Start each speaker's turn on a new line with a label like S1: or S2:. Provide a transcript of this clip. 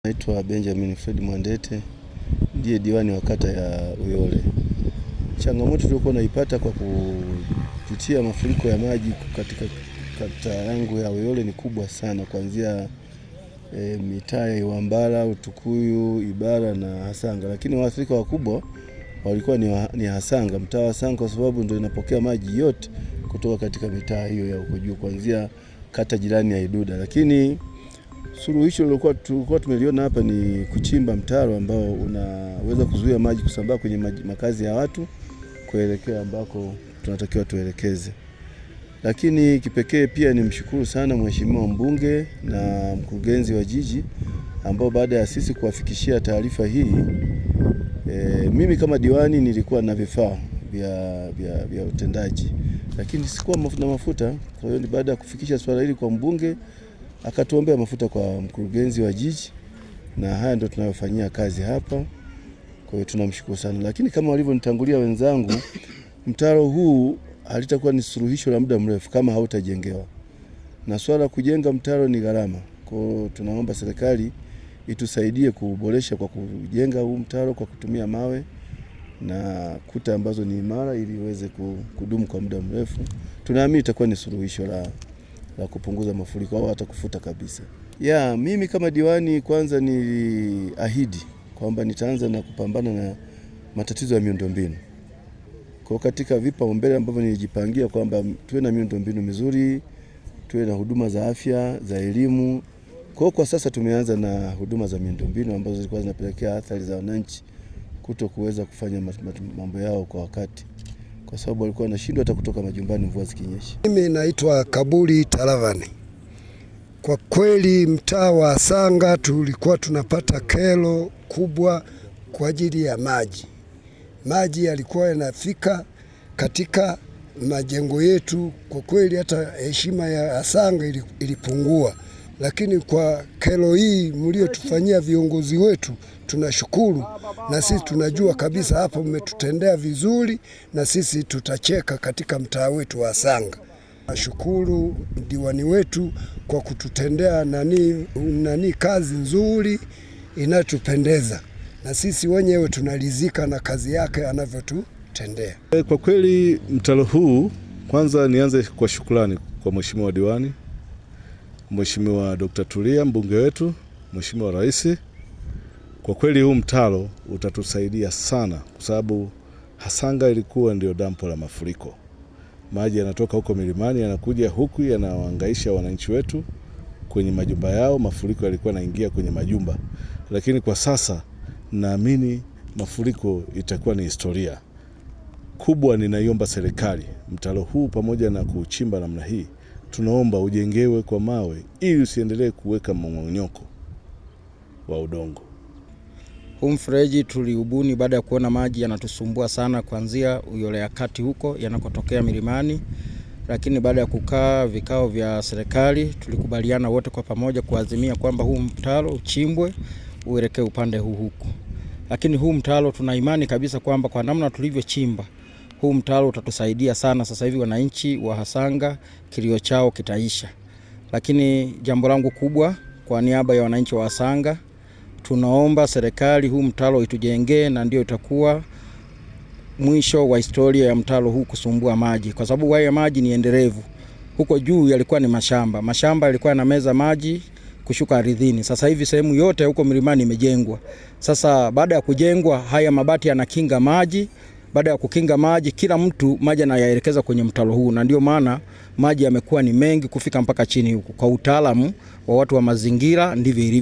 S1: Naitwa Benjamin Fred Mwandete, ndiye diwani wa kata ya Uyole. Changamoto tulikuwa naipata kwa kupitia mafuriko ya maji katika kata yangu ya Uyole ni kubwa sana, kuanzia mitaa ya Iwambala, Utukuyu, Ibara na Hasanga. Lakini waathirika wakubwa walikuwa ni Hasanga, mtaa wa Hasanga, kwa sababu ndio inapokea maji yote kutoka katika mitaa hiyo ya huko juu, kuanzia kata jirani ya Iduda. Lakini suluhisho tulikuwa tumeliona hapa ni kuchimba mtaro ambao unaweza kuzuia maji kusambaa kwenye makazi ya watu kuelekea ambako tunatakiwa tuelekeze. Lakini kipekee pia nimshukuru sana mheshimiwa mbunge na mkurugenzi wa jiji ambao baada ya sisi kuwafikishia taarifa hii, mimi kama diwani nilikuwa na vifaa vya utendaji, lakini sikuwa na mafuta. Kwa hiyo baada ya kufikisha swala hili kwa mbunge, akatuombea mafuta kwa mkurugenzi wa jiji, na haya ndio tunayofanyia kazi hapa. Kwa hiyo tunamshukuru sana. Lakini kama walivyonitangulia wenzangu, mtaro huu halitakuwa ni suluhisho la muda mrefu kama hautajengewa, na swala kujenga mtaro ni gharama. Kwa hiyo tunaomba serikali itusaidie kuboresha kwa kujenga huu mtaro kwa kutumia mawe na kuta ambazo ni imara, ili iweze kudumu kwa muda mrefu. Tunaamini itakuwa ni suluhisho la kupunguza mafuriko au hata kufuta kabisa. Mimi kama diwani kwanza niliahidi kwamba nitaanza na kupambana na matatizo ya miundombinu. Kwa katika vipaumbele ambavyo nilijipangia kwamba tuwe na miundombinu mizuri, tuwe na huduma za afya, za elimu. Kwa sasa tumeanza na huduma za miundombinu ambazo zilikuwa zinapelekea athari za wananchi kuto kuweza kufanya mambo yao kwa wakati, kwa sababu walikuwa wanashindwa hata kutoka majumbani mvua zikinyesha.
S2: Mimi naitwa Kabuli Talavani. Kwa kweli mtaa wa Hasanga tulikuwa tunapata kero kubwa kwa ajili ya maji. Maji yalikuwa yanafika katika majengo yetu. Kwa kweli hata heshima ya Hasanga ilipungua. Lakini kwa kero hii mliotufanyia viongozi wetu tunashukuru, na sisi tunajua kabisa hapa mmetutendea vizuri, na sisi tutacheka katika mtaa wetu wa Hasanga. Nashukuru diwani wetu kwa kututendea kazi nzuri inatupendeza, na sisi wenyewe tunaridhika na kazi yake anavyotutendea.
S3: Kwa kweli mtaro huu, kwanza nianze kwa shukrani kwa mheshimiwa diwani, Mheshimiwa Dr. Tulia mbunge wetu, Mheshimiwa Rais. Kwa kweli huu mtaro utatusaidia sana, kwa sababu Hasanga ilikuwa ndio dampo la mafuriko. Maji yanatoka huko milimani yanakuja huku yanawahangaisha wananchi wetu kwenye majumba yao. Mafuriko yalikuwa yanaingia kwenye majumba, lakini kwa sasa naamini mafuriko itakuwa ni historia kubwa. Ninaiomba serikali mtaro huu pamoja na kuchimba namna hii, tunaomba ujengewe kwa mawe ili usiendelee kuweka mmomonyoko wa udongo.
S4: Huu mfereji tuliubuni baada ya kuona maji yanatusumbua sana kuanzia Uyole ya kati huko yanakotokea milimani. Lakini baada ya kukaa vikao vya serikali, tulikubaliana wote kwa pamoja kuazimia kwamba huu mtaro uchimbwe uelekee upande huu huko. Lakini huu mtaro tuna imani kabisa kwamba kwa namna tulivyochimba, huu mtaro utatusaidia sana. Sasa hivi wananchi wa Hasanga kilio chao kitaisha. Lakini jambo langu kubwa kwa niaba ya wananchi wa Hasanga, tunaomba serikali huu mtaro itujengee, na ndio itakuwa mwisho wa historia ya mtaro huu kusumbua maji, kwa sababu haya maji ni endelevu. Huko juu yalikuwa ni mashamba yalikuwa yanameza maji kushuka ardhini. Sasa hivi sehemu yote huko milimani imejengwa. Sasa baada ya kujengwa, haya mabati yanakinga maji. Baada ya kukinga maji, kila mtu maji anayaelekeza kwenye mtaro huu, na ndio maana maji yamekuwa ni mengi kufika mpaka chini huku. Kwa utaalamu wa watu wa mazingira ndivyo ilivyo.